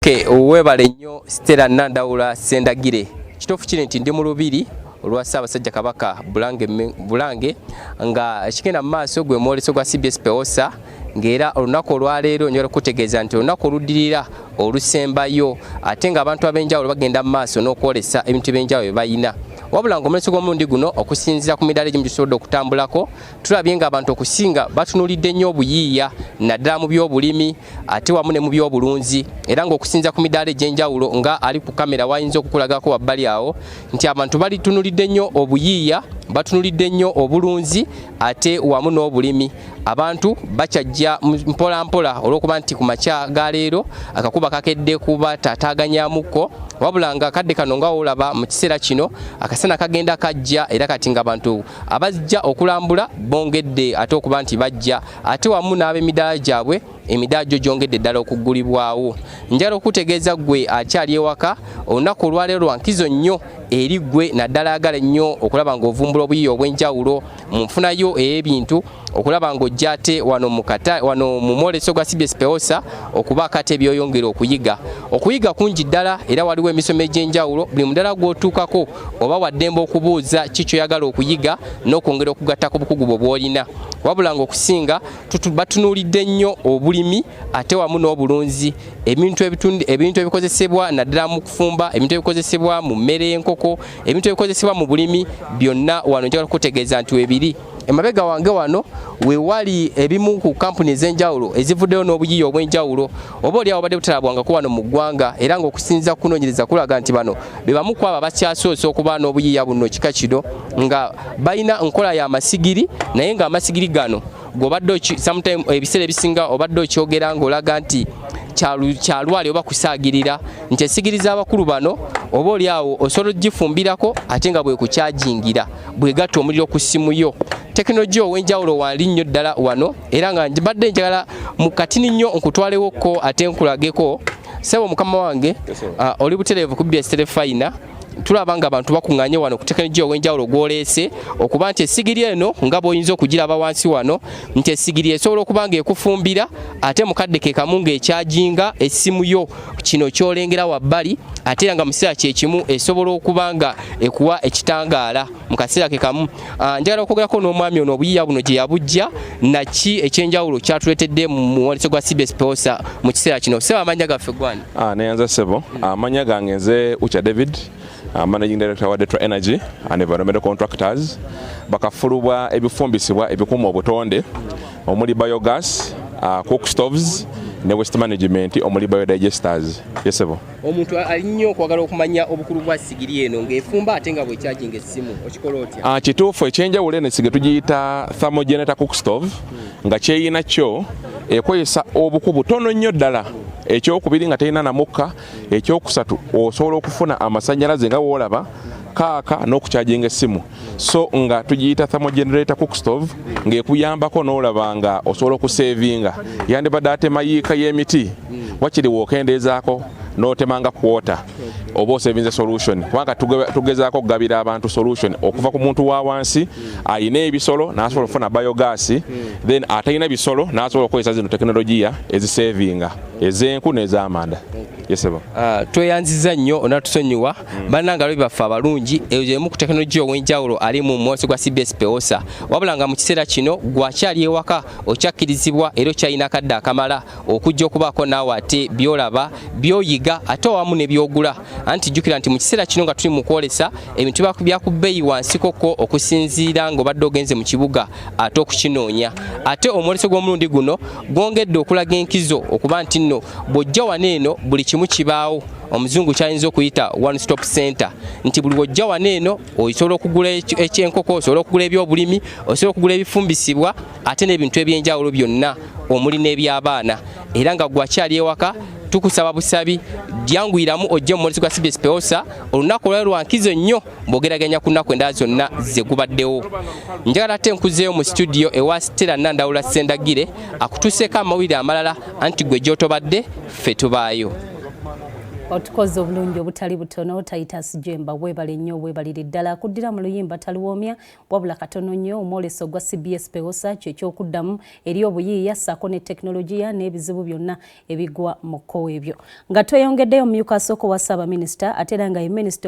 Okay, webale nnyo Stella Nandawula Sendagire. Kitofu kiri nti ndi mu lubiri olwa Ssaabasajja Kabaka Bulange nga kigenda mu maaso gwe Omwoleso gwa CBS Pewosa ng'era olunaku olwaleero nyola kutegeeza nti olunaku oluddirira olusembayo ate nga abantu ab'enjawulo bagenda mu maaso n'okwolesa ebintu by'enjawulo bye bayina. Wabula ng'omwoleso gw'omulundi guno okusinziira ku midaala egimu gisobodde okutambulako tulabye ng'abantu okusinga batunulidde nnyo obuyiiya naddala mu by'obulimi ate wamu ne mu by'obulunzi era ng'okusinziira ku midaala egy'enjawulo nga ali ku kamera wayinza okukulagako wabbali awo nti abantu balitunulidde nnyo obuyiiya batunulidde nnyo obulunzi ate wamu n'obulimi. Abantu bakyajja mpola mpola olw'okuba nti ku makya ga leero akakuba kakedde kuba taataaganyamuko wabula nga kadde kano nga olaba mu kiseera kino akasana kagenda kajja era kati nga abantu abajja okulambula bongedde ate okuba nti bajja ate wamu n'ab'emidaala gyabwe emidaala gyo gyongedde ddala okuggulibwawo. Njala okutegeeza gwe akyali ewaka olunaku olwaleero lwa nkizo nnyo eri gwe naddala agala nnyo okulaba ng'ovumbula obuyiiya obw'enjawulo mu nfunayo ey'ebintu okulaba ng'ojja ate wano mu mwoleso gwa CBS Pewosa okuba kate ebyoyongera okuyiga kungi ddala era waliwo emisomo egy'enjawulo buli mudala gw'otuukako oba waddembe okubuuza ki ky'oyagala okuyiga n'okwongera okugatta ku bukugu bwe bw'olina wabula ng'okusinga batunuulidde nnyo obulimi ate wamu n'obulunzi ebintu ebikozesebwa naddala mu kufumba ebintu ebikozesebwa mu mmere y'enkoko ebintu ebikozesebwa mu bulimi byonna wano njagala kutegeeza nti webiri. Emabega wange wano we wali ebimu ku kampuni ez'enjawulo ezivuddeyo n'obuyiiya obw'enjawulo oba oli awo badde butalabwangako wano mu ggwanga era ng'okusinziira kunoonyereza kulaga nti bano be bamu ku abo abakyasoose okuba n'obuyiiya buno kika kino nga balina nkola ya masigiri naye ng'amasigiri gano g'obadde sometime ebiseera ebisinga obadde okyogera ng'olaga nti kyalwali oba kusaagirira nti esigiri z'abakulu bano oba oli awo osobola ogifumbirako ate nga bwe kukyajingira bwegatta omuliro ku ssimu yo. Tekinologiya ow'enjawulo wali nnyo ddala wano era nga mbadde njagala mu katini nnyo nkutwalewokko ate nkulageko ssebo mukama wange oli butereevu ku BBS Terefayina tulaba nga abantu bakuŋŋaanye wano ku tekinologiya ow'enjawulo gw'oleese okuba nti essigiri eno nga bw'oyinza okugiraba wansi wano nti essigiri esobola okuba ng'ekufumbira ate mu kadde ke kamu ng'ekyajinga essimu yo kino ky'olengera wabbali ate era nga mu kiseera kye kimu esobola okuba nga ekuwa ekitangaala mu kaseera ke kamu. Njagala okwogerako n'omwami ono obuyiiya buno gye yabujja naki ekyenjawulo kyatuleetedde mu mwoleso gwa CBS Pewosa mu kiseera kino. Ssebo amanya gaffe gwani? Neyanza ssebo amanya gange nze Nkya David Managing Director wa Detra Energy and Environmental Contractors bakafulubwa ebifumbisibwa ebikuuma obutonde omuli biogas, cook stoves ne waste management omuli biodigesters. Yesebo omuntu ali nnyo okwagala okumanya obukulu bwa sigiri eno ng'efumba ate nga bw'ekyajinga essimu okikola otya? Kituufu ekyenjawulo eno esige tugiyita thermogenerator cook stove nga kyeyina kyo ekozesa obuku butono nnyo ddala ekyokubiri nga terina na mukka ekyokusatu osobola okufuna amasannyalaze nga woolaba kaaka n'okukyajinga essimu so nga tugiyita thermogenerator cook stove ng'ekuyambako n'olaba nga osobola okusevinga yandibadde ate mayiika y'emiti wakiri wookendeezaako n'otemanga kwota oba osevinze solution kubanga tugezaako okugabira abantu solution okuva ku muntu wa wansi ayina ebisolo n'asobola okufuna biogas then atalina bisolo n'asobola okukozesa zino tekinologiya ezisevinga ez'enku n'ez'amanda. Yesebo tweyanziza nnyo onatusonyiwa bannanga lwe baffe abalungi emu ku tekinologiya ow'enjawulo ali mu mwoleso gwa CBS Pewosa wabula nga mu kiseera kino gwakyali ewaka okyakkirizibwa era okyalina akadde akamala okujja okubaako naawe ate byolaba byoyiga ate wamu ne byogula anti jjukira nti mu kiseera kino nga tuli mu kwolesa ebintu byakubbeeyi wansi koko okusinziira ng'obadde ogenze mu kibuga ate okukinoonya ate omwoleso gw'omulundi guno gwongedde okulaga enkizo okuba nti nno bw'ojja wano eno buli kimu kibaawo omuzungu kyayinza okuyita one stop center nti buli wojja wano eno osobola okugula ekyenkoko osobola okugula ebyobulimi osobola okugula ebifumbisibwa ate n'ebintu ebyenjawulo byonna omuli n'eby'abaana era nga gwakyali ewaka tukusaba busabi dyanguyiramu ojje mu mwoleso gwa CBS Pewosa olunaku olwali lwa nkizo nnyo mb'ogeraganya ku nnaku endala zonna ze gubaddewo. Njagala ate nkuzeeyo mu studio ewa Stella Nandawula Sendagire akutuuseeko amawulire amalala anti gwe gy'otobadde ffe tubaayo. otukoze obulungi obutali butono Titus Jemba webale nnyo webalire ddala kuddira mu luyimba taliwomya wabula katono nnyo omwoleso gwa CBS Pewosa ky'ekyokuddamu eri obuyiiya ssaako ne tekinologiya n'ebizibu byonna ebigwa mu kkowe ebyo nga tweyongeddeyo mu myuka asooka wa Ssaabaminisita ate era nga ye minisita